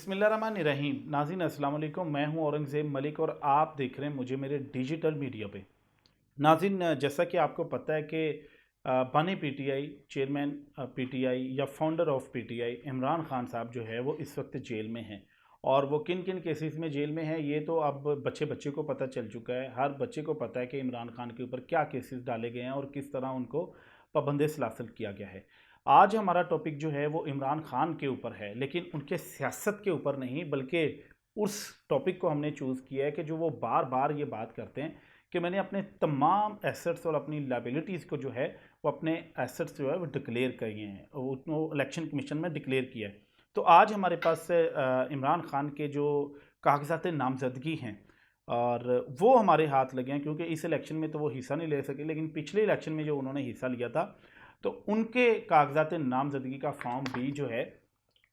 बिस्मिल्लाहिर्रहमानिर्रहीम। नाज़रीन अस्सलाम वालेकुम। मैं हूं औरंगज़ेब मलिक और आप देख रहे हैं मुझे मेरे डिजिटल मीडिया पे। नाज़रीन, जैसा कि आपको पता है कि बानी पीटीआई चेयरमैन पीटीआई या founder of PTI Imran Khan साहब जो है वो इस वक्त जेल में हैं। और वो किन किन केसेस में जेल में है ये तो अब बच्चे बच्चे को पता चल चुका है। हर बच्चे को पता है कि इमरान खान के ऊपर क्या केसेस डाले गए हैं और किस तरह उनको पाबंद सलासल किया गया है। आज हमारा टॉपिक जो है वो इमरान खान के ऊपर है, लेकिन उनके सियासत के ऊपर नहीं, बल्कि उस टॉपिक को हमने चूज़ किया है कि जो वो बार बार ये बात करते हैं कि मैंने अपने तमाम एसेट्स और अपनी लाइबिलिटीज़ को जो है वो अपने एसेट्स जो है वो डिक्लेयर किए हैं, वो इलेक्शन कमीशन में डिक्लेयर किया है। तो आज हमारे पास इमरान खान के जो कागजात नामजदगी हैं और वो हमारे हाथ लगे हैं, क्योंकि इस इलेक्शन में तो वो हिस्सा नहीं ले सके, लेकिन पिछले इलेक्शन में जो उन्होंने हिस्सा लिया था तो उनके कागजात नामजदगी का फॉर्म भी जो है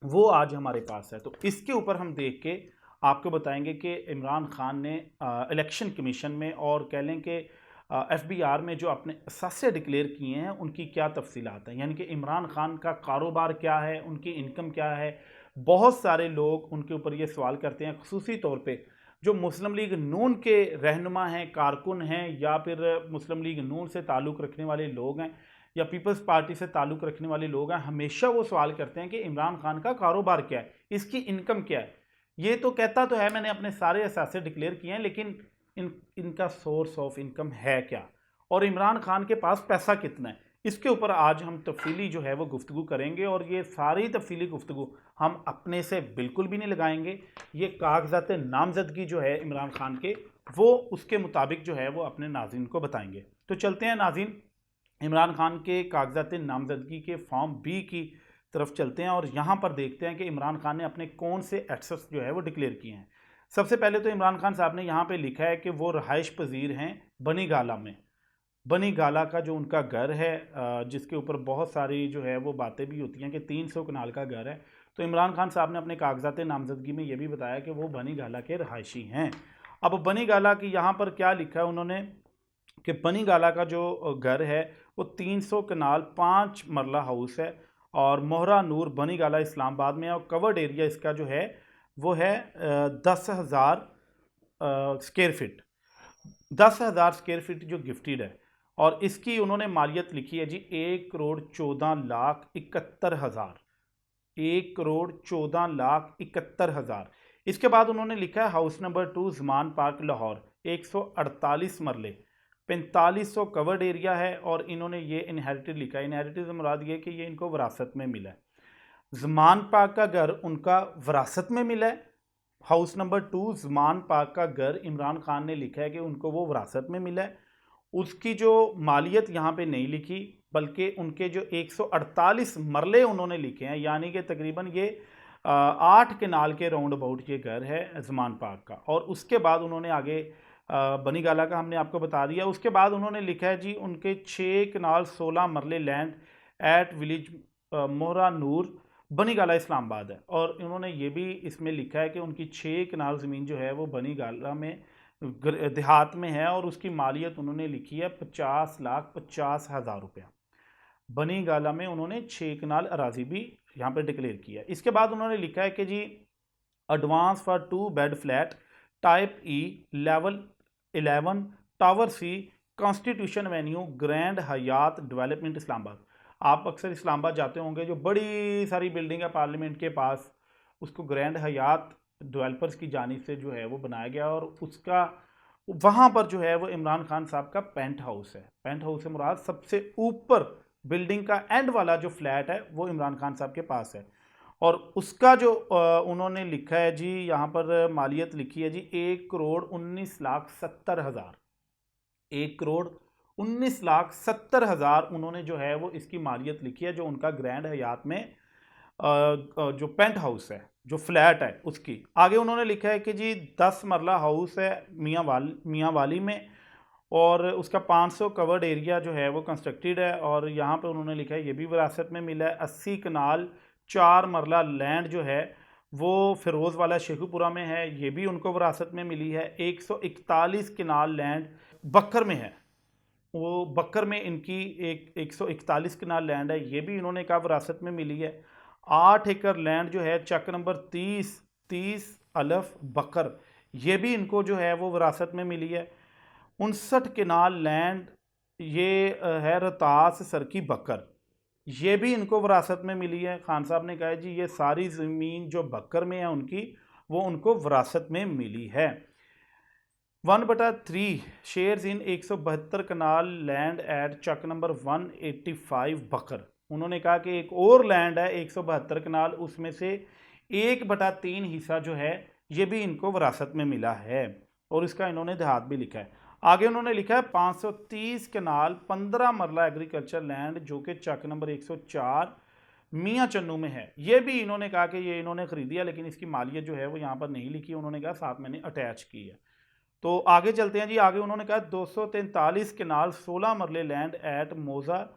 वो आज हमारे पास है। तो इसके ऊपर हम देख के आपको बताएंगे कि इमरान खान ने इलेक्शन कमीशन में और कह लें कि एफबीआर में जो अपने असासे डिक्लेयर किए हैं उनकी क्या तफसीलात हैं, यानी कि इमरान खान का कारोबार क्या है, उनकी इनकम क्या है। बहुत सारे लोग उनके ऊपर ये सवाल करते हैं, खसूसी तौर पे जो मुस्लिम लीग नून के रहनुमा हैं, कारकुन हैं, या फिर मुस्लिम लीग नून से ताल्लुक़ रखने वाले लोग हैं या पीपल्स पार्टी से ताल्लुक़ रखने वाले लोग हैं। हमेशा वो सवाल करते हैं कि इमरान खान का कारोबार क्या है, इसकी इनकम क्या है। ये तो कहता तो है मैंने अपने सारे असासे डिक्लेयर किए हैं, लेकिन इनका सोर्स ऑफ इनकम है क्या और इमरान खान के पास पैसा कितना है, इसके ऊपर आज हम तफसीली जो है वो गुफ्तगू करेंगे। और ये सारी तफसीली गुफ्तगू हम अपने से बिल्कुल भी नहीं लगाएंगे। ये कागजात नामजदगी जो है इमरान खान के, वो उसके मुताबिक जो है वो अपने नाज़रीन को बताएंगे। तो चलते हैं नाज़रीन, इमरान खान के कागजात नामजदगी के फॉर्म बी की तरफ चलते हैं और यहाँ पर देखते हैं कि इमरान खान ने अपने कौन से एसेट्स जो है वो डिक्लेयर किए हैं। सबसे पहले तो इमरान खान साहब ने यहाँ पे लिखा है कि वो रहाइश पजीर हैं बनी गाला में। बनी गाला का जो उनका घर है, जिसके ऊपर बहुत सारी जो है वो बातें भी होती हैं कि 300 कनाल का घर है। तो इमरान खान साहब ने अपने कागजात नामजदगी में ये भी बताया कि वो बनी गाला के रहायशी हैं। अब बनी गाला की यहाँ पर क्या लिखा है उन्होंने कि बनी गाला का जो घर है वो 300 कनाल 5 मरला हाउस है और मोहरा नूर बनी गाला इस्लामाबाद में है। और कवर्ड एरिया इसका जो है वो है 10,000 स्क्वायर फीट, 10,000 स्क्वायर फीट जो गिफ्टेड है। और इसकी उन्होंने मालियत लिखी है जी 1,14,71,000, 1,14,71,000। इसके बाद उन्होंने लिखा है हाउस नंबर 2 ज़मान पार्क लाहौर, 148 मरले, 4500 कवर्ड एरिया है। और इन्होंने ये इनहेरिटेड लिखा है। इनहेरिटेड से मुराद ये कि ये इनको विरासत में मिला है। ज़मान पार्क का घर उनका विरासत में मिला है। हाउस नंबर 2 ज़मान पार्क का घर इमरान खान ने लिखा है कि उनको वो विरासत में मिला है। उसकी जो मालियत यहाँ पे नहीं लिखी, बल्कि उनके जो 148 मरले उन्होंने लिखे हैं, यानी कि तकरीबन ये 8 कनाल के राउंड अबाउट ये घर है ज़मान पार्क का। और उसके बाद उन्होंने आगे बनी गाला का हमने आपको बता दिया। उसके बाद उन्होंने लिखा है जी उनके 6 कनाल 16 मरले लैंड एट विलेज मोहरा नूर बनी गाला इस्लामाबाद है। और इन्होंने ये भी इसमें लिखा है कि उनकी 6 कनाल ज़मीन जो है वो बनी गाला में देहात में है और उसकी मालियत उन्होंने लिखी है 50,50,000 रुपया। बनी गाला में उन्होंने 6 कनाल अराजी भी यहाँ पर डिक्लेयर किया है। इसके बाद उन्होंने लिखा है कि जी advance for 2 bed flat type E level 11 tower C constitution avenue Grand Hyatt development Islamabad. आप अक्सर इस्लामाबाद जाते होंगे, जो बड़ी सारी बिल्डिंग है पार्लियामेंट के पास, उसको ग्रैंड हयात डेवलपर्स की जानिब से जो है वो बनाया गया। और उसका वहाँ पर जो है वो इमरान खान साहब का पेंट हाउस है। पेंट हाउस से मुराद सबसे ऊपर बिल्डिंग का एंड वाला जो फ्लैट है वो इमरान खान साहब के पास है। और उसका जो उन्होंने लिखा है जी, यहाँ पर मालियत लिखी है जी 1,19,70,000, 1,19,70,000 उन्होंने जो है वो इसकी मालियत लिखी है, जो उनका ग्रैंड हयात में जो पेंट हाउस है, जो फ्लैट है उसकी। आगे उन्होंने लिखा है कि जी 10 मरला हाउस है मियाँ वाली में और उसका 500 कवर्ड एरिया जो है वो कंस्ट्रक्टेड है। और यहाँ पे उन्होंने लिखा है ये भी विरासत में मिला है। 80 कनाल 4 मरला लैंड जो है वो फिरोज़ वाला शेखुपुरा में है, ये भी उनको विरासत में मिली है। 141 कनाल लैंड बक्कर में है, वो बक्कर में इनकी 141 कनाल लैंड है, ये भी इन्होंने कहा विरासत में मिली है। 8 एकड़ लैंड जो है चक नंबर 30 30 अलफ बकर, ये भी इनको जो है वो विरासत में मिली है। 59 कनाल लैंड, ये है रतास सरकी बकर, ये भी इनको विरासत में मिली है। खान साहब ने कहा जी ये सारी ज़मीन जो बकर में है उनकी, वो उनको विरासत में मिली है। 1/3 शेयर्स इन 172 कनाल लैंड एट चक नंबर 185 बकर, उन्होंने कहा कि एक और लैंड है 172 कनाल, उसमें से 1/3 हिस्सा जो है ये भी इनको विरासत में मिला है, और इसका इन्होंने देहात भी लिखा है। आगे उन्होंने लिखा है 530 कनाल 15 मरला एग्रीकल्चर लैंड जो कि चक नंबर 104 मियाँ चन्नू में है, ये भी इन्होंने कहा कि ये इन्होंने खरीद दिया, लेकिन इसकी मालियत जो है वो यहाँ पर नहीं लिखी, उन्होंने कहा साथ मैंने अटैच की है। तो आगे चलते हैं जी। आगे उन्होंने कहा 243 कनाल 16 मरले लैंड एट मोजा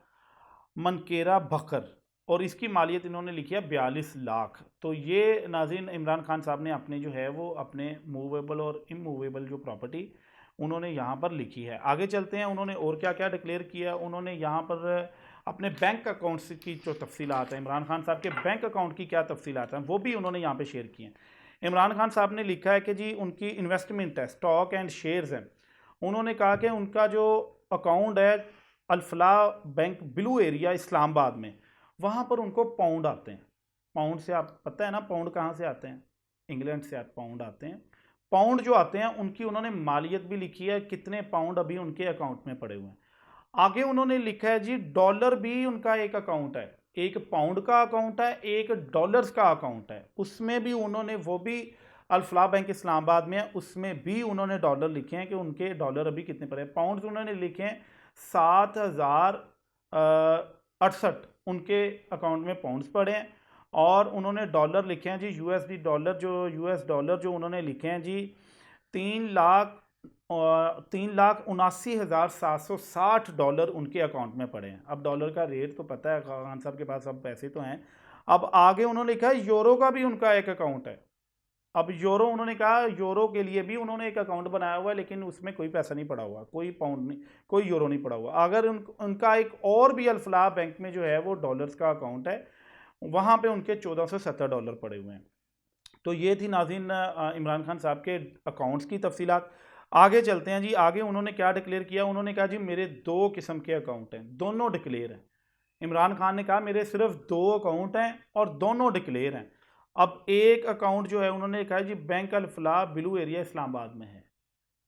मनकेरा बकर, और इसकी मालियत इन्होंने लिखी है 42 लाख। तो ये नाज़रीन इमरान खान साहब ने अपने जो है वो अपने मूवेबल और इमूवेबल जो प्रॉपर्टी उन्होंने यहाँ पर लिखी है। आगे चलते हैं, उन्होंने और क्या क्या डिक्लेयर किया। उन्होंने यहाँ पर अपने बैंक अकाउंट्स की जो तफसीलात हैं, इमरान खान साहब के बैंक अकाउंट की क्या तफसीलात हैं, वो भी उन्होंने यहाँ पे शेयर की हैं। इमरान खान साहब ने लिखा है कि जी उनकी इन्वेस्टमेंट है, स्टॉक एंड शेयर्स हैं। उन्होंने कहा कि उनका जो अकाउंट है Alfalah bank blue area Islamabad में, वहाँ पर उनको पाउंड आते हैं। पाउंड से आप पता है ना पाउंड कहाँ से आते हैं, इंग्लैंड से पाउंड आते हैं। पाउंड जो आते हैं उनकी उन्होंने मालियत भी लिखी है, कितने पाउंड अभी उनके अकाउंट में पड़े हुए हैं। आगे उन्होंने लिखा है जी डॉलर भी उनका एक अकाउंट है, एक पाउंड का अकाउंट है, एक डॉलर्स का अकाउंट है, उसमें भी उन्होंने, वो भी अल्फलाह बैंक इस्लामाबाद में है, उसमें भी उन्होंने डॉलर लिखे हैं कि उनके डॉलर अभी कितने पड़े हैं। पाउंड उन्होंने लिखे हैं 7068 उनके अकाउंट में पाउंड्स पड़े हैं, और उन्होंने डॉलर लिखे हैं जी यूएसडी डॉलर, जो यूएस डॉलर जो उन्होंने लिखे हैं जी 3,79,760 डॉलर उनके अकाउंट में पड़े हैं। अब डॉलर का रेट तो पता है, खान साहब के पास अब पैसे तो हैं। अब आगे उन्होंने लिखा है यूरो का भी उनका एक अकाउंट है। अब यूरो उन्होंने कहा यूरो के लिए भी उन्होंने एक अकाउंट बनाया हुआ है, लेकिन उसमें कोई पैसा नहीं पड़ा हुआ, कोई पाउंड नहीं, कोई यूरो नहीं पड़ा हुआ। अगर उनका एक और भी अल्फलाह बैंक में जो है वो डॉलर्स का अकाउंट है, वहाँ पे उनके 1470 डॉलर पड़े हुए हैं। तो ये थी नाज़रीन इमरान खान साहब के अकाउंट्स की तफसीलात। आगे चलते हैं जी। आगे उन्होंने क्या डिक्लेयर किया। उन्होंने कहा जी मेरे 2 किस्म के अकाउंट हैं, दोनों डिक्लेयर हैं। इमरान खान ने कहा मेरे सिर्फ 2 अकाउंट हैं और दोनों डिक्लेयर हैं। अब एक अकाउंट जो है उन्होंने कहा जी bank Al Falah blue area Islamabad में है,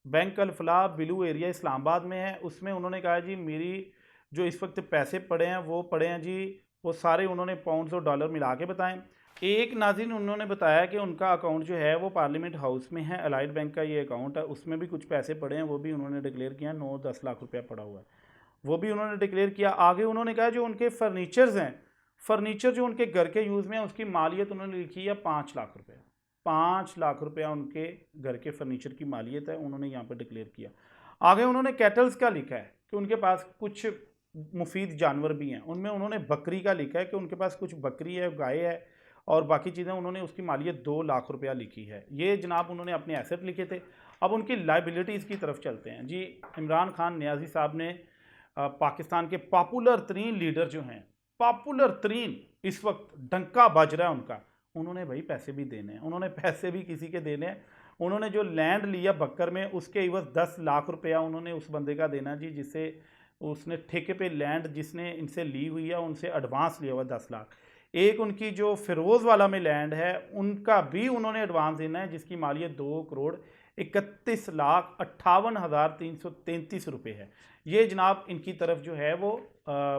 bank Al Falah blue area Islamabad में है। उसमें उन्होंने कहा जी मेरी जो इस वक्त पैसे पड़े हैं वो पड़े हैं जी, वो सारे उन्होंने पाउंड्स और डॉलर मिला के बताएं। एक नाज़रीन उन्होंने बताया कि उनका अकाउंट जो है वो पार्लियामेंट हाउस में है, अलाइड बैंक का ये अकाउंट है, उसमें भी कुछ पैसे पड़े हैं, वो भी उन्होंने डिक्लेयर किया, 9-10 लाख रुपया पड़ा हुआ है, वो भी उन्होंने डिक्लेयर किया। आगे उन्होंने कहा जो उनके फर्नीचर्स हैं, फर्नीचर जो उनके घर के यूज़ में है उसकी मालियत उन्होंने लिखी है 5 लाख रुपया, 5 लाख रुपया उनके घर के फर्नीचर की मालियत है, उन्होंने यहाँ पर डिक्लेयर किया। आगे उन्होंने कैटल्स का लिखा है कि उनके पास कुछ मुफीद जानवर भी हैं, उनमें उन्होंने बकरी का लिखा है कि उनके पास कुछ बकरी है, गाय है और बाकी चीज़ें, उन्होंने उसकी मालियत 2 लाख रुपया लिखी है। ये जनाब उन्होंने अपने एसेट लिखे थे। अब उनकी लाइबिलिटीज़ की तरफ चलते हैं जी। इमरान खान नियाज़ी साहब ने पाकिस्तान के पॉपुलर तरीन लीडर जो हैं, पॉपुलर तरीन इस वक्त डंका बज रहा है उनका, उन्होंने भाई पैसे भी देने हैं, उन्होंने पैसे भी किसी के देने हैं। उन्होंने जो लैंड लिया बक्कर में उसके इवज़ 10 लाख रुपया उन्होंने उस बंदे का देना जी, जिससे उसने ठेके पे लैंड जिसने इनसे ली हुई है उनसे एडवांस लिया हुआ 10 लाख। एक उनकी जो फिरोज़ वाला में लैंड है उनका भी उन्होंने एडवांस देना है, जिसकी मालियत 2,31,58,333 रुपये है। ये जनाब इनकी तरफ जो है वो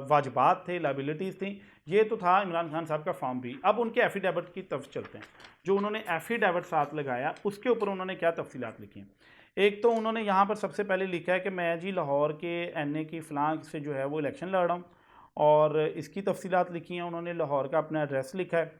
वाजबात थे, लाइबिलिटीज़ थी। ये तो था इमरान खान साहब का फॉर्म भी। अब उनके एफिडेविट की तरफ चलते हैं। जो उन्होंने एफिडेविट साथ लगाया उसके ऊपर उन्होंने क्या तफसीलात लिखी हैं। एक तो उन्होंने यहाँ पर सबसे पहले लिखा है कि मैं जी लाहौर के NA की फ़लाँ से जो है वो इलेक्शन लड़ रहा हूँ, और इसकी तफसीलात लिखी हैं। उन्होंने लाहौर का अपना एड्रेस लिखा है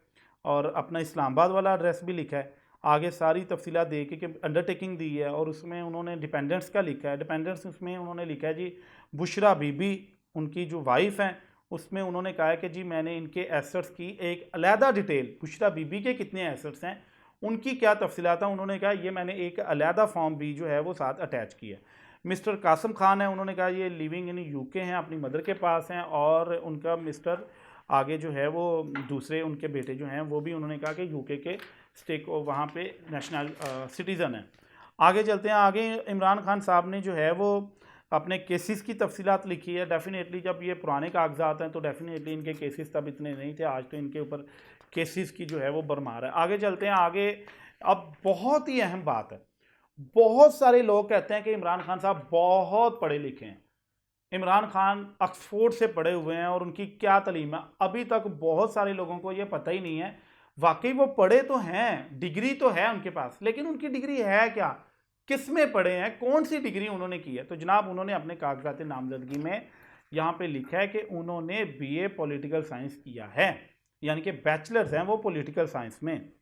और अपना इस्लामाबाद वाला एड्रेस भी लिखा है। आगे सारी तफसीलात दे के कि अंडरटेकिंग दी है, और उसमें उन्होंने डिपेंडेंट्स का लिखा है। डिपेंडेंट्स उसमें उन्होंने लिखा है जी बुशरा बीबी उनकी जो वाइफ हैं, उसमें उन्होंने कहा है कि जी मैंने इनके एसेट्स की एक अलहदा डिटेल, बुशरा बीबी के कितने एसेट्स हैं उनकी क्या तफसीलात हैं, उन्होंने कहा ये मैंने एक अलहदा फॉर्म भी जो है वो साथ अटैच किया है। मिस्टर कासिम खान है, उन्होंने कहा ये लिविंग इन UK हैं, अपनी मदर के पास हैं, और उनका मिस्टर आगे जो है वो दूसरे उनके बेटे जो हैं वो भी उन्होंने कहा कि UK के स्टेक वहाँ पे नेशनल सिटीज़न है। आगे चलते हैं। आगे इमरान खान साहब ने जो है वो अपने केसेस की तफसीलात लिखी है। डेफिनेटली जब ये पुराने कागजात हैं तो डेफिनेटली इनके केसेस तब इतने नहीं थे, आज तो इनके ऊपर केसेस की जो है वो भरमार है। आगे चलते हैं। आगे अब बहुत ही अहम बात है, बहुत सारे लोग कहते हैं कि इमरान खान साहब बहुत पढ़े लिखे हैं, इमरान खान ऑक्सफोर्ड से पढ़े हुए हैं और उनकी क्या तालीम है। अभी तक बहुत सारे लोगों को ये पता ही नहीं है। वाकई वो पढ़े तो हैं, डिग्री तो है उनके पास, लेकिन उनकी डिग्री है क्या, किस में पढ़े हैं, कौन सी डिग्री उन्होंने की है। तो जनाब उन्होंने अपने कागजात नामजदगी में यहाँ पे लिखा है कि उन्होंने बीए पॉलिटिकल साइंस किया है, यानी कि बैचलर्स हैं वो पॉलिटिकल साइंस में।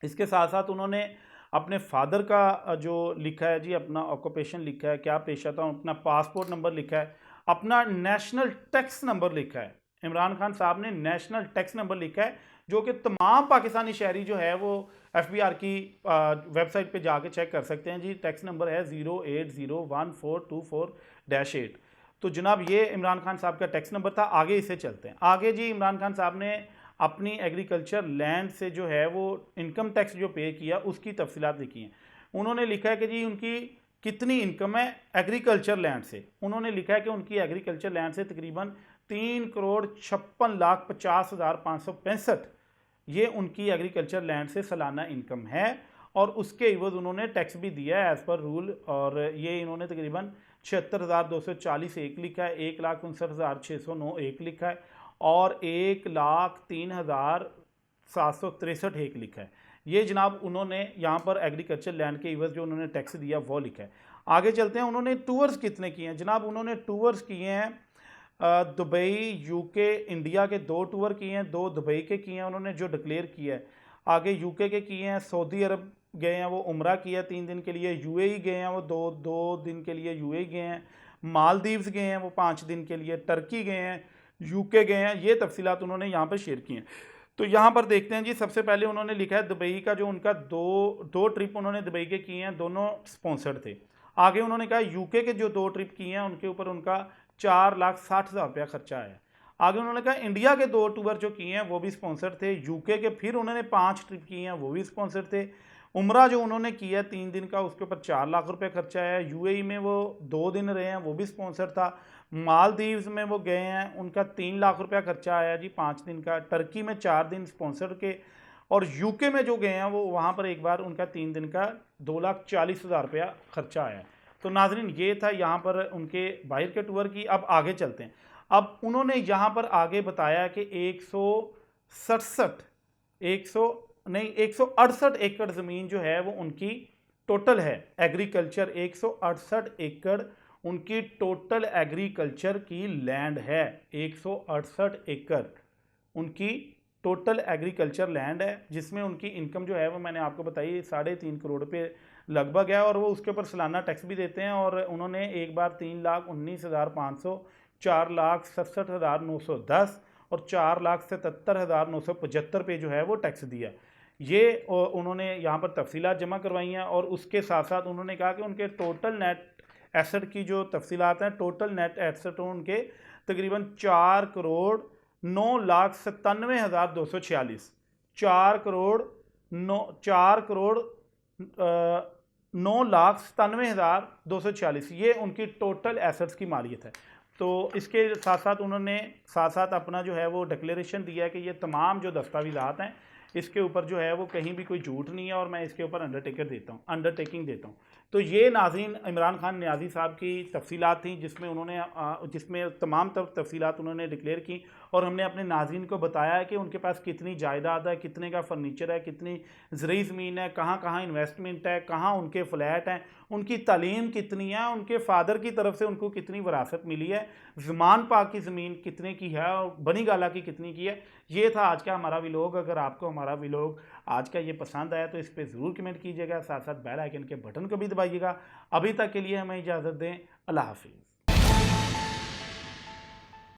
इसके साथ साथ उन्होंने अपने फादर का जो लिखा है जी, अपना ऑक्यूपेशन लिखा है, क्या पेशा था, अपना पासपोर्ट नंबर लिखा है, अपना नेशनल टैक्स नंबर लिखा है। इमरान खान साहब ने नेशनल टैक्स नंबर लिखा है, जो कि तमाम पाकिस्तानी शहरी जो है वो FBR की वेबसाइट पे जाके चेक कर सकते हैं जी। टैक्स नंबर है 0801424-8। तो जनाब ये इमरान खान साहब का टैक्स नंबर था। आगे इसे चलते हैं। आगे जी इमरान खान साहब ने अपनी एग्रीकल्चर लैंड से जो है वो इनकम टैक्स जो पे किया उसकी तफसीलात लिखी हैं। उन्होंने लिखा है कि जी उनकी कितनी इनकम है एग्रीकल्चर लैंड से। उन्होंने लिखा है कि उनकी एग्रीकल्चर लैंड से तकरीबन 3,56,50,565 ये उनकी एग्रीकल्चर लैंड से सालाना इनकम है, और उसके इवज उन्होंने टैक्स भी दिया है एज़ पर रूल। और ये इन्होंने तकरीबन 76,240 एक लिखा है, 1,59,609 एक लिखा है, और 1,03,763 एक लिखा है। ये जनाब उन्होंने यहाँ पर एग्रीकल्चर लैंड के इवज जो उन्होंने टैक्स दिया वो लिखा है। आगे चलते हैं। उन्होंने टूर्स कितने किए हैं जनाब। उन्होंने टूर्स किए हैं दुबई, यूके, इंडिया के 2 टूर किए हैं, 2 दुबई के किए हैं उन्होंने जो डिक्लेयर किया है। आगे यूके के किए हैं, सऊदी अरब गए हैं वो उम्रा किया 3 दिन के लिए, UAE गए हैं वो दो दिन के लिए UAE गए हैं, मालदीव्स गए हैं वो 5 दिन के लिए, टर्की गए हैं, यूके गए हैं। ये तफसीलात उन्होंने यहाँ पर शेयर की हैं। तो यहाँ पर देखते हैं जी। सबसे पहले उन्होंने लिखा है दुबई का, जो उनका दो ट्रिप उन्होंने दुबई के किए हैं, दोनों स्पॉन्सर्ड थे। आगे उन्होंने कहा यूके के जो 2 ट्रिप किए हैं उनके ऊपर उनका 4,60,000 रुपया खर्चा है। आगे उन्होंने कहा इंडिया के 2 टूर जो किए हैं वो भी स्पॉन्सर्ड थे। यूके के फिर उन्होंने 5 ट्रिप किए हैं वो भी स्पॉन्सर्ड थे। उम्रा जो उन्होंने किया 3 दिन का उसके ऊपर 4 लाख रुपए खर्चा है। UAE में वो 2 दिन रहे हैं वो भी स्पॉन्सर्ड था। मालदीव्स में वो गए हैं उनका 3 लाख रुपया खर्चा आया जी 5 दिन का। टर्की में 4 दिन स्पॉन्सर्ड के, और यूके में जो गए हैं वो वहाँ पर एक बार उनका 3 दिन का 2,40,000 रुपया खर्चा आया। तो नाजरीन ये था यहाँ पर उनके बाहर के टूर की। अब आगे चलते हैं। अब उन्होंने यहाँ पर आगे बताया कि 168 एकड़ ज़मीन जो है वो उनकी टोटल है एग्रीकल्चर। 168 एकड़ उनकी टोटल एग्रीकल्चर की लैंड है। 168 एकड़ उनकी टोटल एग्रीकल्चर लैंड है, जिसमें उनकी इनकम जो है वो मैंने आपको बताई 3.5 करोड़ रुपये लगभग है, और वो उसके ऊपर सालाना टैक्स भी देते हैं। और उन्होंने एक बार 3,19,500, 4,67,910 और 4,77,975 पे जो है वो टैक्स दिया। ये उन्होंने यहाँ पर तफसीलात जमा करवाई हैं। और उसके साथ साथ उन्होंने कहा कि उनके टोटल नेट एसेट की जो तफसीलात हैं, टोटल नेट एसेट उनके तकरीबन 4,09,97,246, 4,09,97,246 ये उनकी टोटल एसेट्स की मालियत है। तो इसके साथ साथ उन्होंने अपना जो है वो डिक्लेरेशन दिया है कि ये तमाम जो दस्तावेज़ात हैं इसके ऊपर जो है वो कहीं भी कोई झूठ नहीं है, और मैं इसके ऊपर अंडरटेकिंग देता हूँ। तो ये नाज़रीन इमरान खान नियाज़ी साहब की तफसीलात थी, जिसमें तमाम तफसीलात उन्होंने डिक्लेयर की। और हमने अपने नाज़रीन को बताया है कि उनके पास कितनी जायदाद है, कितने का फर्नीचर है, कितनी ज़रूरी ज़मीन है, कहाँ कहाँ इन्वेस्टमेंट है, कहाँ उनके फ्लैट हैं, उनकी तालीम कितनी है, उनके फादर की तरफ से उनको कितनी विरासत मिली है, ज़मान पाक की ज़मीन कितने की है, और बनी गाला की कितनी की है। ये था आज का हमारा व्लॉग। अगर आपको हमारा व्लॉग आज का ये पसंद आया तो इस पर ज़रूर कमेंट कीजिएगा, साथ साथ बेल आइकन के बटन को भी दबाइएगा। अभी तक के लिए हमें इजाज़त दें। अल्लाह हाफिज़।